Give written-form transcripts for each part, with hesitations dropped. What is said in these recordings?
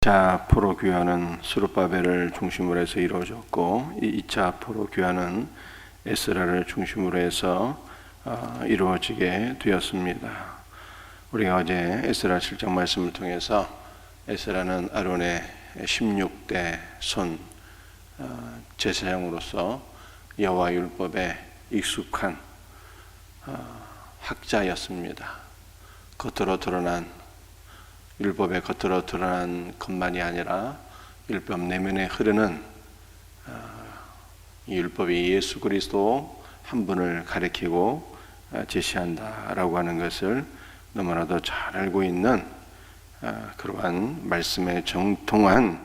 1차 포로 귀환은 스룹바벨을 중심으로 해서 이루어졌고, 이 2차 포로 귀환은 에스라를 중심으로 해서 이루어지게 되었습니다. 우리가 어제 에스라 7장 말씀을 통해서 에스라는 아론의 16대 손 제사장으로서 여호와 율법에 익숙한 학자였습니다. 율법의 겉으로 드러난 것만이 아니라 율법 내면에 흐르는 이 율법이 예수 그리스도 한 분을 가리키고 제시한다라고 하는 것을 너무나도 잘 알고 있는 그러한 말씀에 정통한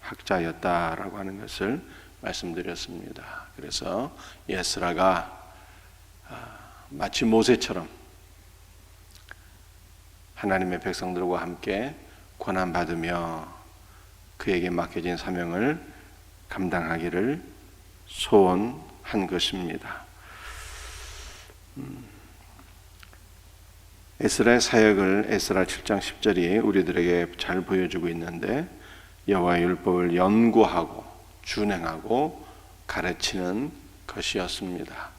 학자였다라고 하는 것을 말씀드렸습니다. 그래서 에스라가 마치 모세처럼 하나님의 백성들과 함께 고난받으며 그에게 맡겨진 사명을 감당하기를 소원한 것입니다. 에스라의 사역을 에스라 7장 10절이 우리들에게 잘 보여주고 있는데, 여호와의 율법을 연구하고 준행하고 가르치는 것이었습니다.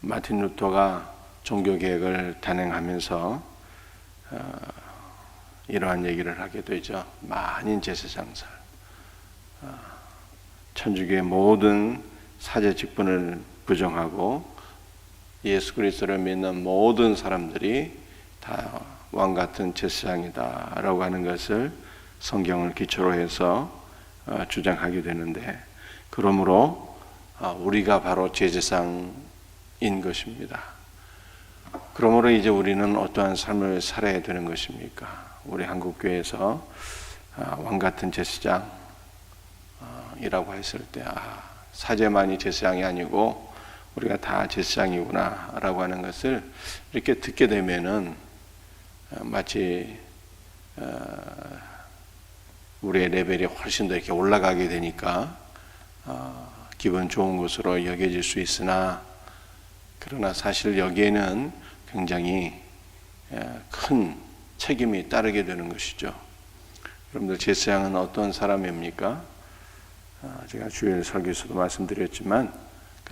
마틴 루터가 종교개혁을 단행하면서 이러한 얘기를 하게 되죠. 만인 제사장설, 천주교의 모든 사제 직분을 부정하고 예수 그리스도를 믿는 모든 사람들이 다 왕같은 제사장이다 라고 하는 것을 성경을 기초로 해서 주장하게 되는데, 그러므로 우리가 바로 제사장인 것입니다. 그러므로 이제 우리는 어떠한 삶을 살아야 되는 것입니까? 우리 한국교회에서 왕같은 제사장이라고 했을 때 사제만이 제사장이 아니고 우리가 다 제사장이구나 라고 하는 것을 이렇게 듣게 되면은 마치 우리의 레벨이 훨씬 더 이렇게 올라가게 되니까 기분 좋은 것으로 여겨질 수 있으나, 그러나 사실 여기에는 굉장히 큰 책임이 따르게 되는 것이죠. 여러분들, 제사장은 어떤 사람입니까? 제가 주일 설교에서도 말씀드렸지만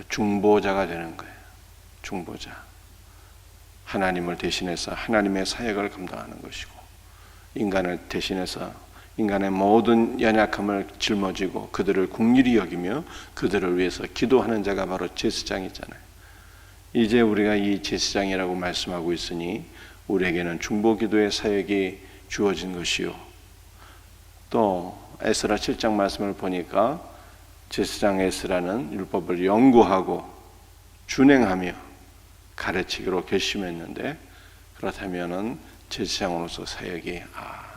중보자가 되는 거예요. 중보자. 하나님을 대신해서 하나님의 사역을 감당하는 것이고, 인간을 대신해서 인간의 모든 연약함을 짊어지고 그들을 긍휼히 여기며 그들을 위해서 기도하는 자가 바로 제사장이잖아요. 이제 우리가 이 제사장이라고 말씀하고 있으니 우리에게는 중보기도의 사역이 주어진 것이요, 또 에스라 7장 말씀을 보니까 제사장 에스라는 율법을 연구하고 준행하며 가르치기로 결심했는데, 그렇다면은 제사장으로서 사역이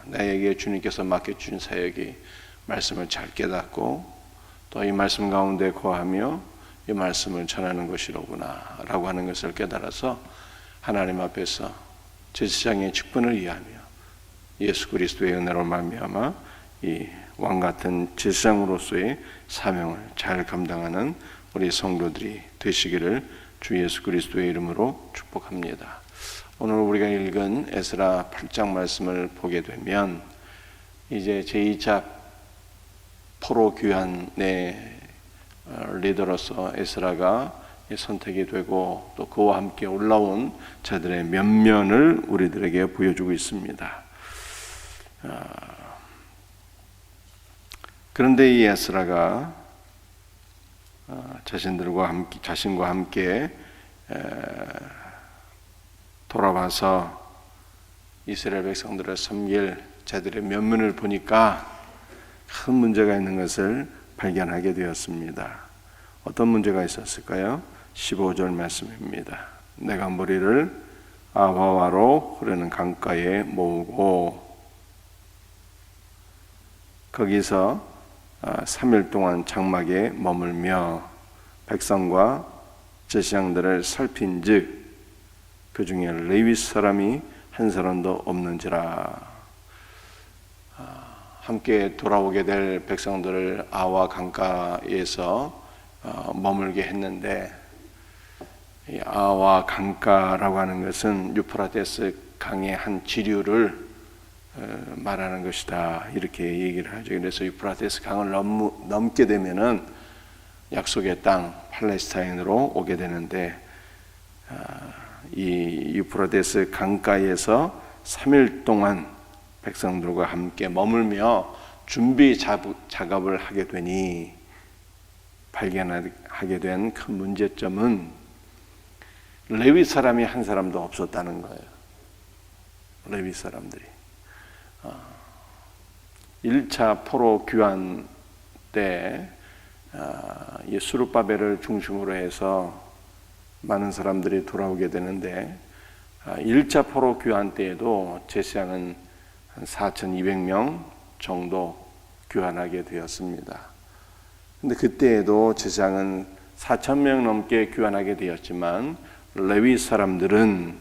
나에게 주님께서 맡겨준 사역이 말씀을 잘 깨닫고 또 이 말씀 가운데 거하며 이 말씀을 전하는 것이로구나 라고 하는 것을 깨달아서 하나님 앞에서 제사장의 직분을 이해하며 예수 그리스도의 은혜로 말미암아 이 왕같은 제사장으로서의 사명을 잘 감당하는 우리 성도들이 되시기를 주 예수 그리스도의 이름으로 축복합니다. 오늘 우리가 읽은 에스라 8장 말씀을 보게 되면 이제 제2차 포로 귀환의 리더로서 에스라가 선택이 되고 또 그와 함께 올라온 자들의 면면을 우리들에게 보여주고 있습니다. 그런데 이 에스라가 자신과 함께 돌아와서 이스라엘 백성들을 섬길 자들의 면면을 보니까 큰 문제가 있는 것을 발견하게 되었습니다. 어떤 문제가 있었을까요? 15절 말씀입니다. 내가 무리를 아화와로 흐르는 강가에 모으고 거기서 3일 동안 장막에 머물며 백성과 제사장들을 살핀즉 그 중에 레위 사람이 한 사람도 없는지라. 함께 돌아오게 될 백성들을 아와 강가에서 머물게 했는데 이 아와 강가라고 하는 것은 유프라테스 강의 한 지류를 말하는 것이다, 이렇게 얘기를 하죠. 그래서 유프라테스 강을 넘게 되면은 약속의 땅 팔레스타인으로 오게 되는데, 이 유프라테스 강가에서 3일 동안 백성들과 함께 머물며 준비 작업을 하게 되니 발견하게 된 큰 문제점은 레위 사람이 한 사람도 없었다는 거예요. 레위 사람들이 1차 포로 귀환 때 수룹바벨을 중심으로 해서 많은 사람들이 돌아오게 되는데, 1차 포로 귀환 때에도 제사장은 한 4,200명 정도 귀환하게 되었습니다. 근데 그때에도 제사장은 4,000명 넘게 귀환하게 되었지만 레위 사람들은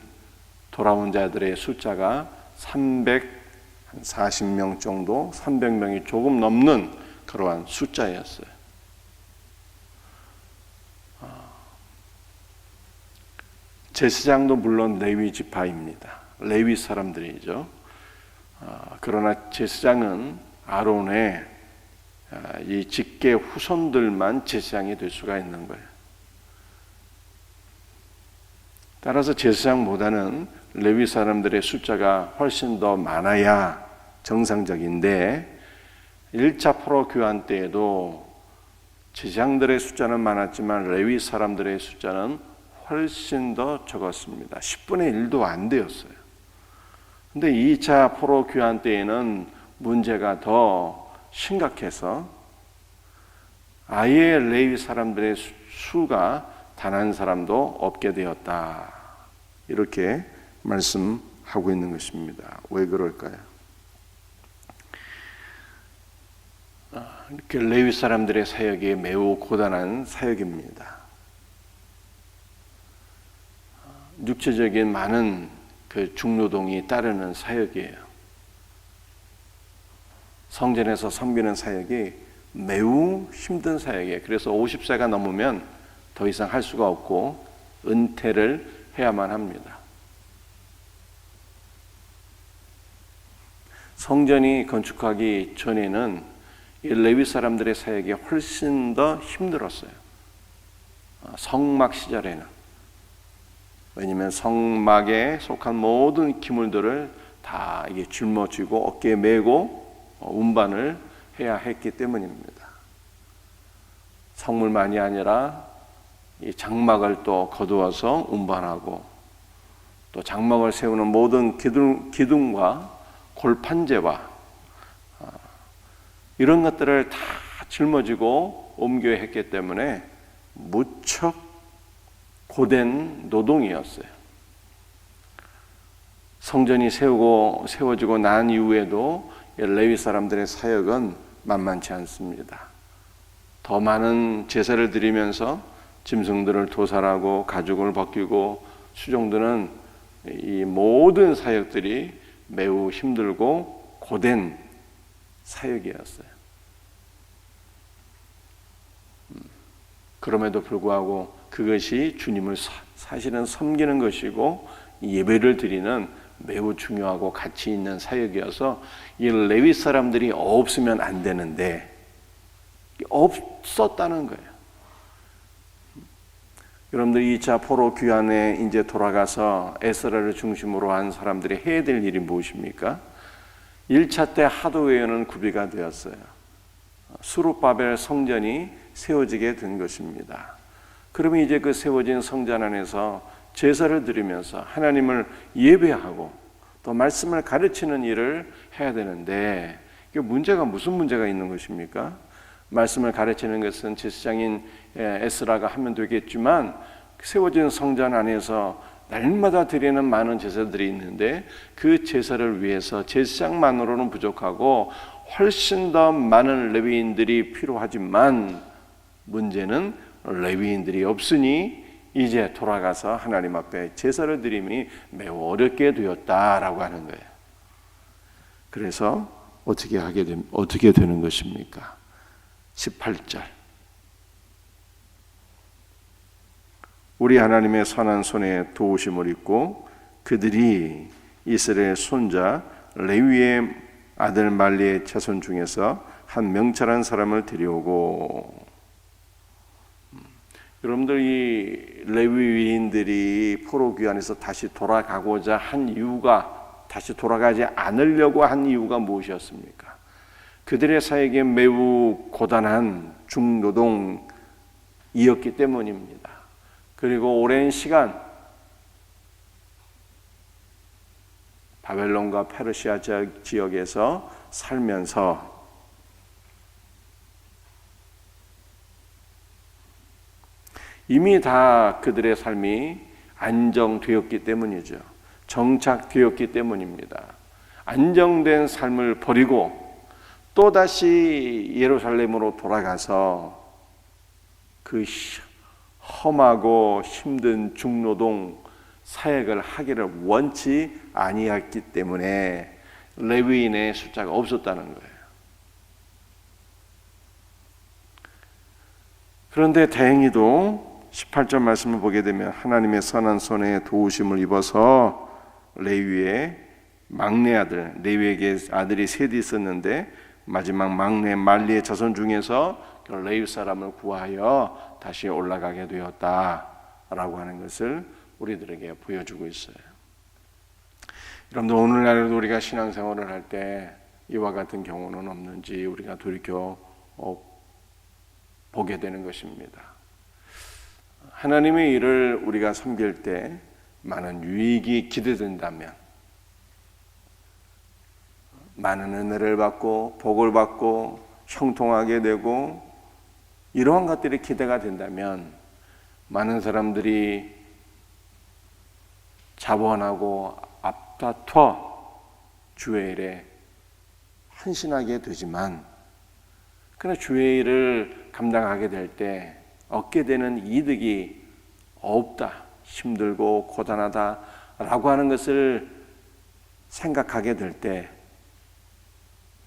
돌아온 자들의 숫자가 340명 정도, 300명이 조금 넘는 그러한 숫자였어요. 제사장도 물론 레위 지파입니다. 레위 사람들이죠. 그러나 제사장은 아론의 이 직계 후손들만 제사장이 될 수가 있는 거예요. 따라서 제사장보다는 레위 사람들의 숫자가 훨씬 더 많아야 정상적인데, 1차 포로 귀환 때에도 제사장들의 숫자는 많았지만 레위 사람들의 숫자는 훨씬 더 적었습니다. 10분의 1도 안 되었어요. 근데 2차 포로 귀환 때에는 문제가 더 심각해서 아예 레위 사람들의 수가 단 한 사람도 없게 되었다, 이렇게 말씀하고 있는 것입니다. 왜 그럴까요? 이렇게 레위 사람들의 사역이 매우 고단한 사역입니다. 육체적인 많은 그 중노동이 따르는 사역이에요. 성전에서 섬기는 사역이 매우 힘든 사역이에요. 그래서 50세가 넘으면 더 이상 할 수가 없고 은퇴를 해야만 합니다. 성전이 건축하기 전에는 이 레위 사람들의 사역이 훨씬 더 힘들었어요. 성막 시절에는. 왜냐하면 성막에 속한 모든 기물들을 다 이게 짊어지고 어깨에 메고 운반을 해야 했기 때문입니다. 성물만이 아니라 이 장막을 또 거두어서 운반하고, 또 장막을 세우는 모든 기둥과 골판제와 이런 것들을 다 짊어지고 옮겨야 했기 때문에 무척 고된 노동이었어요. 성전이 세워지고 난 이후에도 레위 사람들의 사역은 만만치 않습니다. 더 많은 제사를 드리면서 짐승들을 도살하고 가죽을 벗기고 수종드는 이 모든 사역들이 매우 힘들고 고된 사역이었어요. 그럼에도 불구하고 그것이 주님을 사실은 섬기는 것이고 예배를 드리는 매우 중요하고 가치 있는 사역이어서 이 레위 사람들이 없으면 안 되는데 없었다는 거예요. 여러분들 2차 포로 귀환에 이제 돌아가서 에스라를 중심으로 한 사람들이 해야 될 일이 무엇입니까? 1차 때 하도 외에는 구비가 되었어요. 수룹바벨 성전이 세워지게 된 것입니다. 그러면 이제 그 세워진 성전 안에서 제사를 드리면서 하나님을 예배하고 또 말씀을 가르치는 일을 해야 되는데, 이게 무슨 문제가 있는 것입니까? 말씀을 가르치는 것은 제사장인 에스라가 하면 되겠지만, 세워진 성전 안에서 날마다 드리는 많은 제사들이 있는데 그 제사를 위해서 제사장만으로는 부족하고 훨씬 더 많은 레위인들이 필요하지만, 문제는 레위인들이 없으니 이제 돌아가서 하나님 앞에 제사를 드림이 매우 어렵게 되었다라고 하는 거예요. 그래서 어떻게 되는 것입니까? 18절. 우리 하나님의 선한 손에 도우심을 입고 그들이 이스라엘 손자 레위의 아들 말리의 자손 중에서 한 명철한 사람을 데려오고, 여러분들 이 레위인들이 포로 귀환에서 다시 돌아가고자 한 이유가, 다시 돌아가지 않으려고 한 이유가 무엇이었습니까? 그들의 사역에 매우 고단한 중노동이었기 때문입니다. 그리고 오랜 시간 바벨론과 페르시아 지역에서 살면서 이미 다 그들의 삶이 안정되었기 때문이죠. 정착되었기 때문입니다. 안정된 삶을 버리고 또다시 예루살렘으로 돌아가서 그 험하고 힘든 중노동 사역을 하기를 원치 아니했기 때문에 레위인의 숫자가 없었다는 거예요. 그런데 다행히도 18절 말씀을 보게 되면 하나님의 선한 손에 도우심을 입어서 레위의 막내 아들, 레위에게 아들이 셋이 있었는데 마지막 막내 말리의 자손 중에서 레위 사람을 구하여 다시 올라가게 되었다라고 하는 것을 우리들에게 보여주고 있어요. 여러분들, 오늘날에도 우리가 신앙생활을 할 때 이와 같은 경우는 없는지 우리가 돌이켜 보게 되는 것입니다. 하나님의 일을 우리가 섬길 때 많은 유익이 기대된다면, 많은 은혜를 받고 복을 받고 형통하게 되고 이러한 것들이 기대가 된다면 많은 사람들이 자원하고 앞다퉈 주의 일에 헌신하게 되지만, 그러나 주의 일을 감당하게 될 때 얻게 되는 이득이 없다, 힘들고 고단하다라고 하는 것을 생각하게 될 때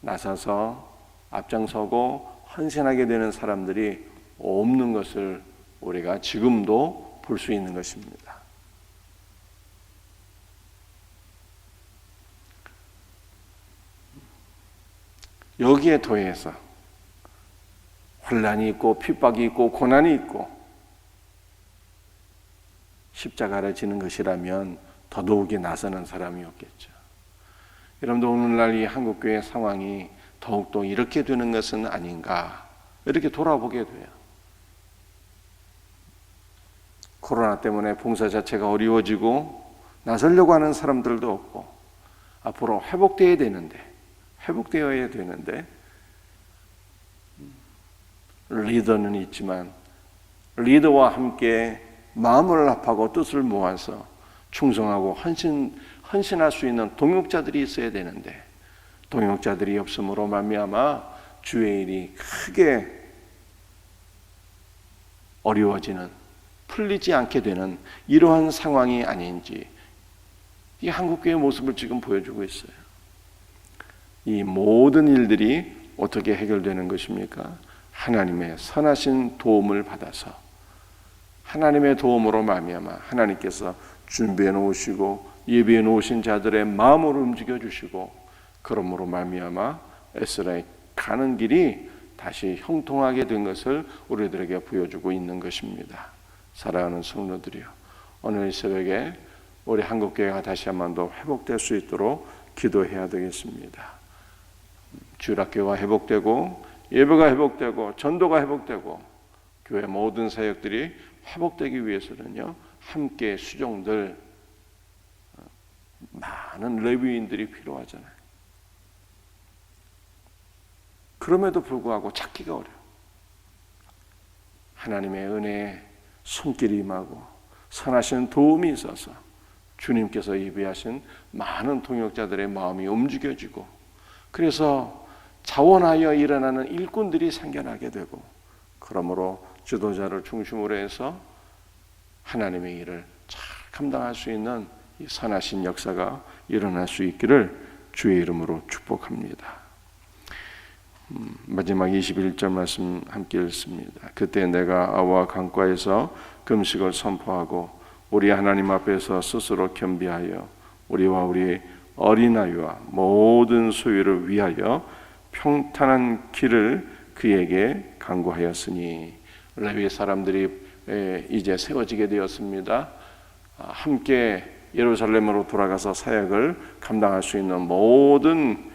나서서 앞장서고 헌신하게 되는 사람들이 없는 것을 우리가 지금도 볼 수 있는 것입니다. 여기에 더해서 환난이 있고 핍박이 있고 고난이 있고 십자가를 지는 것이라면 더더욱이 나서는 사람이 없겠죠. 여러분들, 오늘날 이 한국교회 상황이 더욱더 이렇게 되는 것은 아닌가, 이렇게 돌아보게 돼요. 코로나 때문에 봉사 자체가 어려워지고 나서려고 하는 사람들도 없고, 앞으로 회복되어야 되는데 리더는 있지만 리더와 함께 마음을 합하고 뜻을 모아서 충성하고 헌신할 수 있는 동역자들이 있어야 되는데, 동역자들이 없음으로 말미암아 주의 일이 크게 어려워지는, 풀리지 않게 되는 이러한 상황이 아닌지, 이 한국교회의 모습을 지금 보여주고 있어요. 이 모든 일들이 어떻게 해결되는 것입니까? 하나님의 선하신 도움을 받아서, 하나님의 도움으로 말미암아 하나님께서 준비해 놓으시고 예비해 놓으신 자들의 마음을 움직여 주시고, 그러므로 말미암아 에스라의 가는 길이 다시 형통하게 된 것을 우리들에게 보여주고 있는 것입니다. 사랑하는 성도들이여, 오늘 이 새벽에 우리 한국교회가 다시 한 번 더 회복될 수 있도록 기도해야 되겠습니다. 주일학교가 회복되고 예배가 회복되고 전도가 회복되고 교회 모든 사역들이 회복되기 위해서는요, 함께 수종들 많은 레위인들이 필요하잖아요. 그럼에도 불구하고 찾기가 어려워. 하나님의 은혜에 손길이 임하고 선하신 도움이 있어서 주님께서 예비하신 많은 동역자들의 마음이 움직여지고, 그래서 자원하여 일어나는 일꾼들이 생겨나게 되고, 그러므로 지도자를 중심으로 해서 하나님의 일을 잘 감당할 수 있는 이 선하신 역사가 일어날 수 있기를 주의 이름으로 축복합니다. 마지막 21절 말씀 함께 읽습니다. 그때 내가 아와 강가에서 금식을 선포하고 우리 하나님 앞에서 스스로 겸비하여 우리와 우리 어린아이와 모든 소유를 위하여 평탄한 길을 그에게 간구하였으니, 레위 사람들이 이제 세워지게 되었습니다. 함께 예루살렘으로 돌아가서 사역을 감당할 수 있는 모든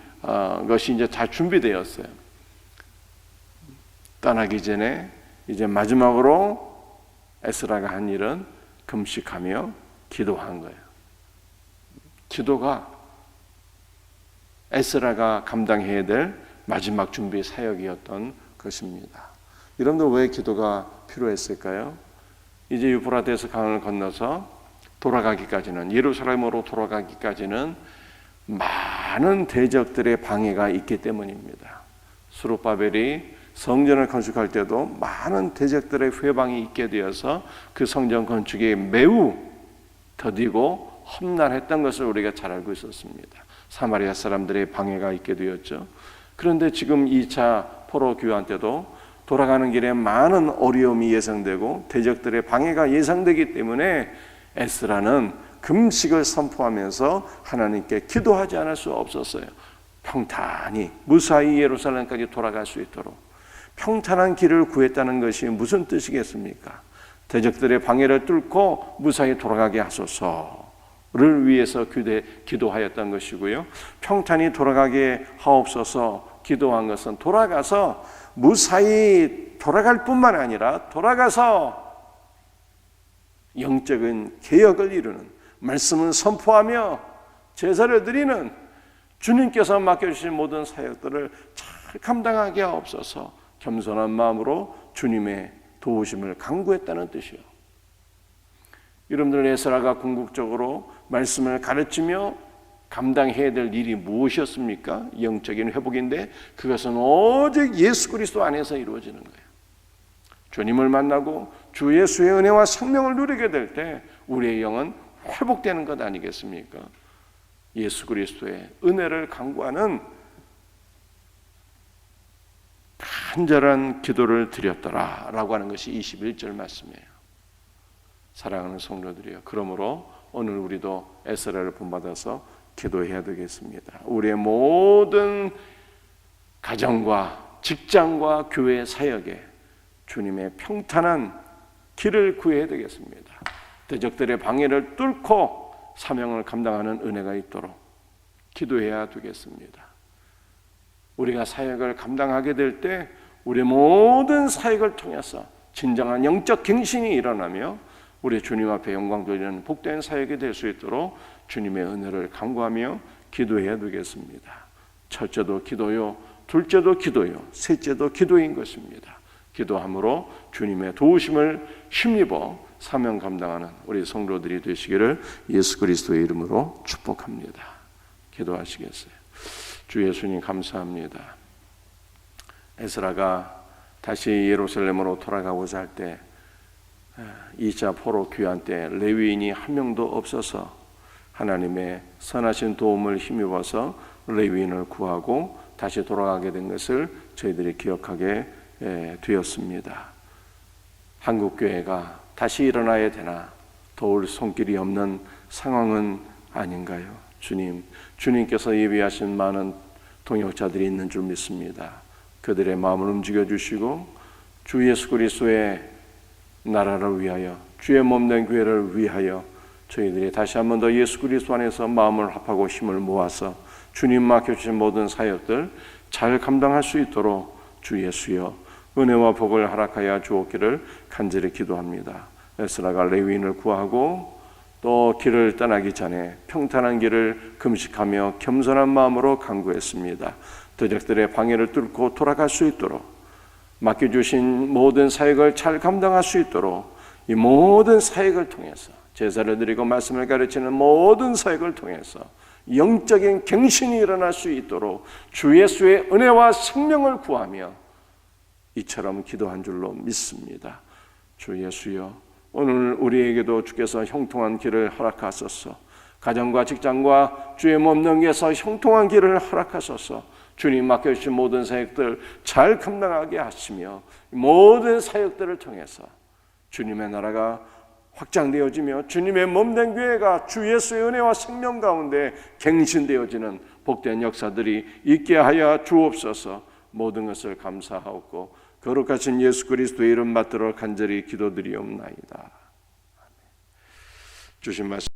것이 이제 다 준비되었어요. 떠나기 전에 이제 마지막으로 에스라가 한 일은 금식하며 기도한 거예요. 기도가 에스라가 감당해야 될 마지막 준비 사역이었던 것입니다. 여러분들 왜 기도가 필요했을까요? 이제 유프라테스 강을 건너서 돌아가기까지는, 예루살렘으로 돌아가기까지는 많은 대적들의 방해가 있기 때문입니다. 스룹바벨이 성전을 건축할 때도 많은 대적들의 회방이 있게 되어서 그 성전 건축이 매우 더디고 험난했던 것을 우리가 잘 알고 있었습니다. 사마리아 사람들의 방해가 있게 되었죠. 그런데 지금 2차 포로 귀환 때도 돌아가는 길에 많은 어려움이 예상되고 대적들의 방해가 예상되기 때문에 에스라는 금식을 선포하면서 하나님께 기도하지 않을 수 없었어요. 평탄히 무사히 예루살렘까지 돌아갈 수 있도록 평탄한 길을 구했다는 것이 무슨 뜻이겠습니까? 대적들의 방해를 뚫고 무사히 돌아가게 하소서를 위해서 기도하였던 것이고요. 평탄히 돌아가게 하옵소서 기도한 것은 돌아가서 무사히 돌아갈 뿐만 아니라 돌아가서 영적인 개혁을 이루는, 말씀을 선포하며 제사를 드리는 주님께서 맡겨주신 모든 사역들을 잘 감당하게 하옵소서, 겸손한 마음으로 주님의 도우심을 간구했다는 뜻이요. 여러분들, 에스라가 궁극적으로 말씀을 가르치며 감당해야 될 일이 무엇이었습니까? 영적인 회복인데 그것은 오직 예수 그리스도 안에서 이루어지는 거예요. 주님을 만나고 주 예수의 은혜와 생명을 누리게 될 때 우리의 영은 회복되는 것 아니겠습니까? 예수 그리스도의 은혜를 간구하는 간절한 기도를 드렸더라 라고 하는 것이 21절 말씀이에요. 사랑하는 성도들이여, 그러므로 오늘 우리도 에스라를 본받아서 기도해야 되겠습니다. 우리의 모든 가정과 직장과 교회 사역에 주님의 평탄한 길을 구해야 되겠습니다. 대적들의 방해를 뚫고 사명을 감당하는 은혜가 있도록 기도해야 되겠습니다. 우리가 사역을 감당하게 될 때 우리의 모든 사역을 통해서 진정한 영적 갱신이 일어나며 우리 주님 앞에 영광 돌리는 복된 사역이 될 수 있도록 주님의 은혜를 간구하며 기도해야 되겠습니다. 첫째도 기도요, 둘째도 기도요, 셋째도 기도인 것입니다. 기도함으로 주님의 도우심을 힘입어 사명 감당하는 우리 성도들이 되시기를 예수 그리스도의 이름으로 축복합니다. 기도하시겠어요? 주 예수님 감사합니다. 에스라가 다시 예루살렘으로 돌아가고자 할 때 2차 포로 귀환 때 레위인이 한 명도 없어서 하나님의 선하신 도움을 힘입어서 레위인을 구하고 다시 돌아가게 된 것을 저희들이 기억하게 되었습니다. 한국교회가 다시 일어나야 되나 도울 손길이 없는 상황은 아닌가요? 주님께서 예비하신 많은 동역자들이 있는 줄 믿습니다. 그들의 마음을 움직여 주시고 주 예수 그리스도의 나라를 위하여, 주의 몸된 교회를 위하여 저희들이 다시 한 번 더 예수 그리스도 안에서 마음을 합하고 힘을 모아서 주님 맡겨주신 모든 사역들 잘 감당할 수 있도록 주 예수여 은혜와 복을 허락하여 주옵기를 간절히 기도합니다. 에스라가 레위인을 구하고 또 길을 떠나기 전에 평탄한 길을 금식하며 겸손한 마음으로 간구했습니다. 대적들의 방해를 뚫고 돌아갈 수 있도록, 맡겨주신 모든 사역을 잘 감당할 수 있도록 이 모든 사역을 통해서, 제사를 드리고 말씀을 가르치는 모든 사역을 통해서 영적인 갱신이 일어날 수 있도록 주 예수의 은혜와 생명을 구하며 이처럼 기도한 줄로 믿습니다. 주 예수여, 오늘 우리에게도 주께서 형통한 길을 허락하소서. 가정과 직장과 주의 몸 능에서 형통한 길을 허락하소서. 주님 맡겨주신 모든 사역들 잘 감당하게 하시며 모든 사역들을 통해서 주님의 나라가 확장되어지며 주님의 몸된 교회가 주 예수의 은혜와 생명 가운데 갱신되어지는 복된 역사들이 있게 하여 주옵소서. 모든 것을 감사하옵고 거룩하신 예수 그리스도의 이름 받들어 간절히 기도드리옵나이다. 주신 말씀